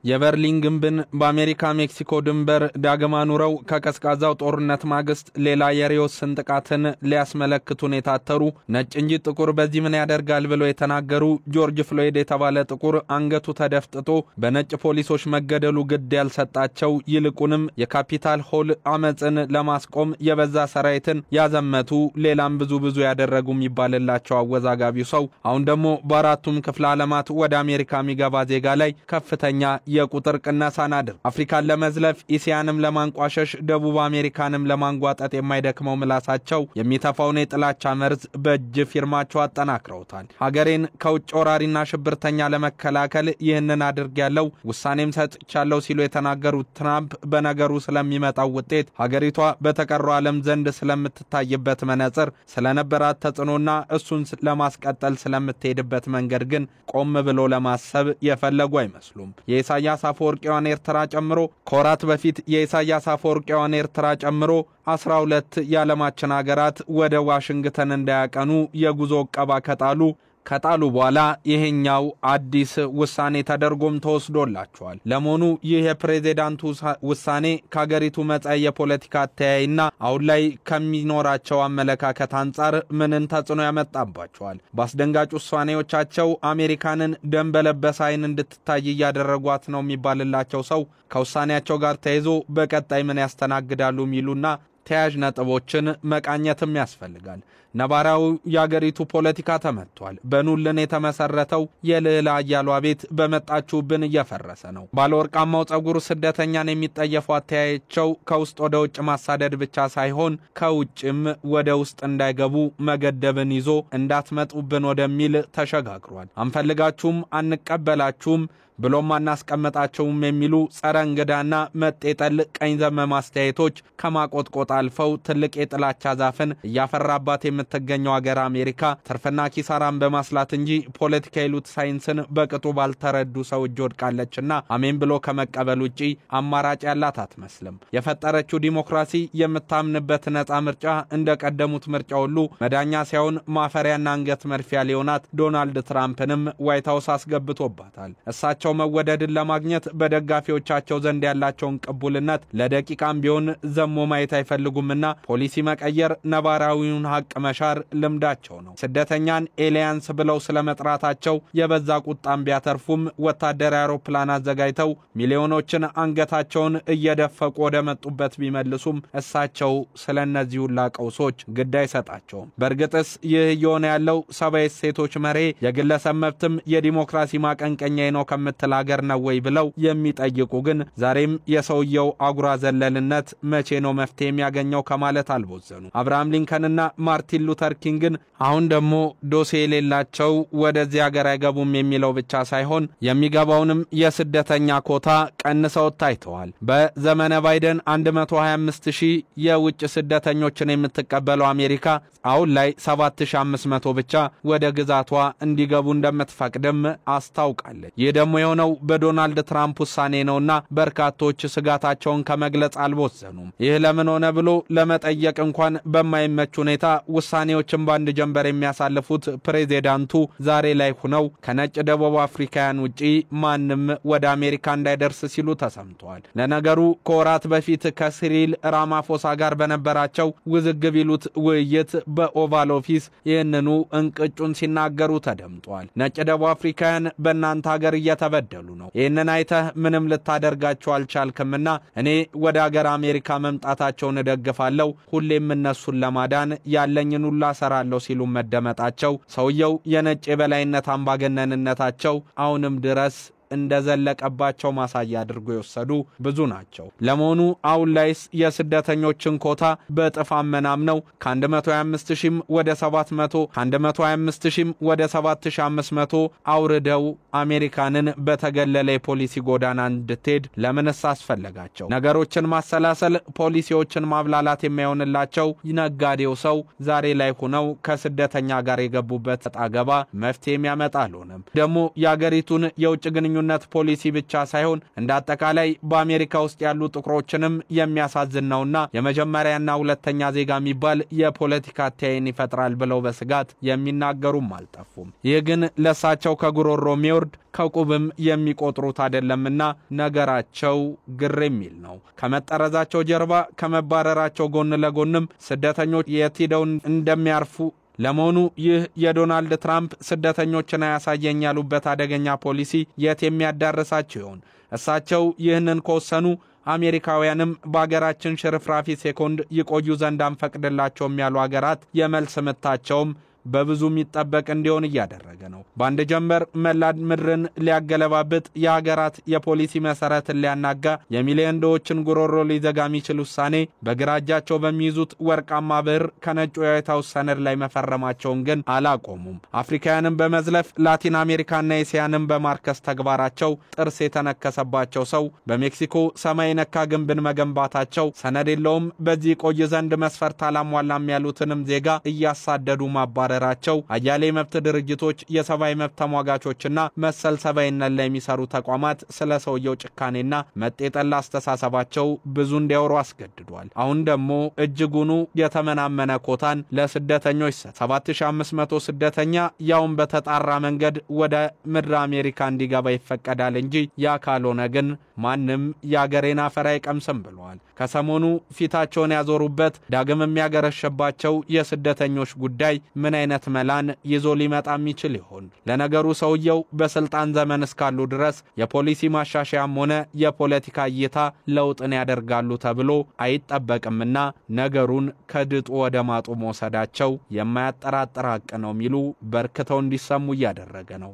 የበርሊን ግንብን በአሜሪካ ሜክሲኮ ድንበር ዳግማ ኑረው ከቀዝቃዛው ጦርነት ማግስት ሌላ የሪዮስ ስንጥቃትን ሊያስመለክቱን የታተሩ ነጭ እንጂ ጥቁር በዚህ ምን ያደርጋል ብለው የተናገሩ ጆርጅ ፍሎይድ የተባለ ጥቁር አንገቱ ተደፍጥጦ በነጭ ፖሊሶች መገደሉ ግድ ያልሰጣቸው ይልቁንም የካፒታል ሆል አመጽን ለማስቆም የበዛ ሰራዊትን ያዘመቱ ሌላም ብዙ ያደረጉም ይባልላቸው አወዛጋቢው ሰው አሁን ደግሞ በአራቱም ክፍለ ዓለማት ወደ አሜሪካ የሚገባ ዜጋ ላይ ከፍተኛ የቁጥር ቅነሳን አድርገዋል። አፍሪካን ለመዝለፍ ኢሲያንም ለማንቋሸሽ ደቡብ አሜሪካንም ለማንጓጠጥ የማይደክመው ምላሳቸው የሚተፋውን የጥላቻ መርዝ በእጅ ፊርማቸው አጠናክረውታል። ሀገሬን ከውጭ ወራሪና ሽብርተኛ ለመከላከል ይህንን አድርጌያለሁ ውሳኔም ሰጥቻለሁ ሲሉ የተናገሩት ትራምፕ በነገሩ ስለሚመጣው ውጤት ሀገሪቷ በተቀረው ዓለም ዘንድ ስለምትታይበት መነጽር ስለነበራት ተጽዕኖና እሱን ለማስቀጠል ስለምትሄድበት መንገድ ግን ቆም ብሎ ለማሰብ የፈለጉ አይመስሉም። የኢሳያስ አፈወርቂዋን ኤርትራ ጨምሮ ከወራት በፊት የኢሳያስ አፈወርቂዋን ኤርትራ ጨምሮ 12 የዓለማችን ሀገራት ወደ ዋሽንግተን እንዳያቀኑ የጉዞ ዕቀባ ከጣሉ በኋላ ይሄኛው አዲስ ውሳኔ ተደርጎም ተወስዶላቸዋል። ለመሆኑ ይህ የፕሬዝዳንቱ ውሳኔ ከሀገሪቱ መጻኢ የፖለቲካ አተያይና አሁን ላይ ከሚኖራቸው አመለካከት አንጻር ምንን ተጽዕኖ ያመጣባቸዋል? በአስደንጋጭ ውሳኔዎቻቸው አሜሪካንን ደም በለበሰ ዓይን እንድትታይ እያደረጓት ነው የሚባልላቸው ሰው ከውሳኔያቸው ጋር ተያይዞ በቀጣይ ምን ያስተናግዳሉ የሚሉና ተያያዥ ነጥቦችን መቃኘትም ያስፈልጋል። ነባራው የአገሪቱ ፖለቲካ ተመቷል። በኑልን የተመሰረተው የልዕለ ኃያሏ ቤት በመጣችሁብን እየፈረሰ ነው። ባለወርቃማው ጸጉር ስደተኛን የሚጠየፉ አተያያቸው ከውስጥ ወደ ውጭ ማሳደድ ብቻ ሳይሆን ከውጭም ወደ ውስጥ እንዳይገቡ መገደብን ይዞ እንዳትመጡብን ወደሚል ተሸጋግሯል። አንፈልጋችሁም፣ አንቀበላችሁም ብሎም አናስቀመጣቸውም የሚሉ ጸረ እንግዳና መጤጠል ቀኝ ዘመም አስተያየቶች ከማቆጥቆጥ አልፈው ትልቅ የጥላቻ ዛፍን እያፈራባት የምትገኘው ሀገር አሜሪካ ትርፍና ኪሳራን በማስላት እንጂ ፖለቲካ ይሉት ሳይንስን በቅጡ ባልተረዱ ሰው እጅ ወድቃለችና አሜን ብሎ ከመቀበል ውጪ አማራጭ ያላት አትመስልም። የፈጠረችው ዲሞክራሲ የምታምንበት ነፃ ምርጫ እንደቀደሙት ምርጫ ሁሉ መዳኛ ሳይሆን ማፈሪያና አንገት መርፊያ ሊሆናት ዶናልድ ትራምፕንም ዋይት ሃውስ አስገብቶባታል። እሳቸው መወደድን ለማግኘት በደጋፊዎቻቸው ዘንድ ያላቸውን ቅቡልነት ለደቂቃም ቢሆን ዘሞ ማየት አይፈልጉምና ፖሊሲ መቀየር ነባራዊውን ሀቅ መሻር ልምዳቸው ነው። ስደተኛን ኤሊያንስ ብለው ስለመጥራታቸው የበዛ ቁጣም ቢያተርፉም ወታደራዊ አውሮፕላን አዘጋጅተው ሚሊዮኖችን አንገታቸውን እየደፈቁ ወደ መጡበት ቢመልሱም እሳቸው ስለነዚህ ሁሉ ቀውሶች ግድ አይሰጣቸውም። በእርግጥስ ይህ የሆነ ያለው ሰብአዊ እሴቶች መሬ የግለሰብ መብትም የዲሞክራሲ ማቀንቀኛ ነው ተላገር ነው ወይ ብለው የሚጠይቁ ግን ዛሬም የሰውየው አጉራ ዘለልነት መቼ ነው መፍትሄ የሚያገኘው ከማለት አልቦዘኑ። አብርሃም ሊንከንና ማርቲን ሉተር ኪንግን አሁን ደግሞ ዶሴ የሌላቸው ወደዚህ ሀገር አይገቡም የሚለው ብቻ ሳይሆን የሚገባውንም የስደተኛ ኮታ ቀንሰው ታይተዋል። በዘመነ ባይደን 125,000 የውጭ ስደተኞችን የምትቀበለው አሜሪካ አሁን ላይ 7500 ብቻ ወደ ግዛቷ እንዲገቡ እንደምትፈቅድም አስታውቃለች። ይህ ደግሞ የሆነው በዶናልድ ትራምፕ ውሳኔ ነውና በርካቶች ስጋታቸውን ከመግለጽ አልቦዘኑም። ይህ ለምን ሆነ ብሎ ለመጠየቅ እንኳን በማይመች ሁኔታ ውሳኔዎችን ባንድ ጀንበር የሚያሳልፉት ፕሬዝዳንቱ ዛሬ ላይ ሆነው ከነጭ ደቡብ አፍሪካውያን ውጪ ማንም ወደ አሜሪካ እንዳይደርስ ሲሉ ተሰምተዋል። ለነገሩ ከወራት በፊት ከሲሪል ራማፎሳ ጋር በነበራቸው ውዝግብ ይሉት ውይይት በኦቫል ኦፊስ ይህንኑ እንቅጩን ሲናገሩ ተደምጧል። ነጭ ደቡብ አፍሪካውያን በእናንተ ሀገር እየተበደሉ ነው። ይህንን አይተህ ምንም ልታደርጋቸው አልቻልክምና እኔ ወደ ሀገር አሜሪካ መምጣታቸውን እደግፋለሁ፣ ሁሌም እነሱን ለማዳን ያለኝን ሁሉ እሰራለሁ ሲሉ መደመጣቸው ሰውየው የነጭ የበላይነት አምባገነንነታቸው አሁንም ድረስ እንደዘለቀባቸው ማሳያ አድርጎ የወሰዱ ብዙ ናቸው። ለመሆኑ አሁን ላይስ የስደተኞችን ኮታ በጥፍ አመናምነው ከ125,000 ወደ 700 ከ125,000 ወደ 7,500 አውርደው አሜሪካንን በተገለለ የፖሊሲ ጎዳና እንድትሄድ ለምንስ አስፈለጋቸው? ነገሮችን ማሰላሰል ፖሊሲዎችን ማብላላት የማይሆንላቸው ነጋዴው ሰው ዛሬ ላይ ሆነው ከስደተኛ ጋር የገቡበት አጣገባ መፍትሄ የሚያመጣ አልሆነም። ደግሞ የአገሪቱን የውጭ ግንኙነት የግንኙነት ፖሊሲ ብቻ ሳይሆን እንደ አጠቃላይ በአሜሪካ ውስጥ ያሉ ጥቁሮችንም የሚያሳዝን ነውና የመጀመሪያና ሁለተኛ ዜጋ የሚባል የፖለቲካ አተያይን ይፈጥራል ብለው በስጋት የሚናገሩም አልጠፉም። ይህ ግን ለሳቸው ከጉሮሮ የሚወርድ ከቁብም የሚቆጥሩት አይደለምና ነገራቸው ግር የሚል ነው። ከመጠረዛቸው ጀርባ ከመባረራቸው ጎን ለጎንም ስደተኞች የት ሄደው እንደሚያርፉ ለመሆኑ ይህ የዶናልድ ትራምፕ ስደተኞችን አያሳየኝ ያሉበት አደገኛ ፖሊሲ የት የሚያዳርሳቸው ይሆን? እሳቸው ይህንን ከወሰኑ አሜሪካውያንም በአገራችን ሽርፍራፊ ሴኮንድ ይቆዩ ዘንድ አንፈቅድላቸውም ያሉ አገራት የመልስ ምታቸውም በብዙ የሚጠበቅ እንዲሆን እያደረገ ነው። በአንድ ጀንበር መላድ ምድርን ሊያገለባብጥ የሀገራት የፖሊሲ መሰረትን ሊያናጋ የሚሊዮን ዶዎችን ጉሮሮ ሊዘጋ የሚችል ውሳኔ በግራ እጃቸው በሚይዙት ወርቃማ ብር ከነጩ የዋይት ሃውስ ሰነድ ላይ መፈረማቸውን ግን አላቆሙም። አፍሪካውያንን በመዝለፍ ላቲን አሜሪካና ኤስያንን በማርከስ ተግባራቸው ጥርስ የተነከሰባቸው ሰው በሜክሲኮ ሰማይ ነካ ግንብን መገንባታቸው ሰነድ የለውም በዚህ ቆይ ዘንድ መስፈርት አላሟላም ያሉትንም ዜጋ እያሳደዱ ማባረራቸው አያሌ መብት ድርጅቶች የሰብአዊ መብት ተሟጋቾችና መሰል ሰብአዊነት ላይ የሚሰሩ ተቋማት ስለ ሰውየው ጭካኔና መጤጠላ አስተሳሰባቸው ብዙ እንዲያወሩ አስገድዷል። አሁን ደግሞ እጅጉኑ የተመናመነ ኮታን ለስደተኞች 7500 ስደተኛ ያውን በተጣራ መንገድ ወደ ምድር አሜሪካ እንዲገባ ይፈቀዳል እንጂ ያ ካልሆነ ግን ማንም ያገሬና አፈር አይቀምስም ብለዋል። ከሰሞኑ ፊታቸውን ያዞሩበት ዳግም የሚያገረሸባቸው የስደተኞች ጉዳይ ምን አይነት መላን ይዞ ሊመጣ የሚችል ይሆን? ለነገሩ ሰውየው በስልጣን ዘመን እስካሉ ድረስ የፖሊሲ ማሻሻያም ሆነ የፖለቲካ እይታ ለውጥን ያደርጋሉ ተብሎ አይጠበቅምና ነገሩን ከድጡ ወደ ማጡ መውሰዳቸው የማያጠራጥር ሐቅ ነው የሚሉ በርክተው እንዲሰሙ እያደረገ ነው።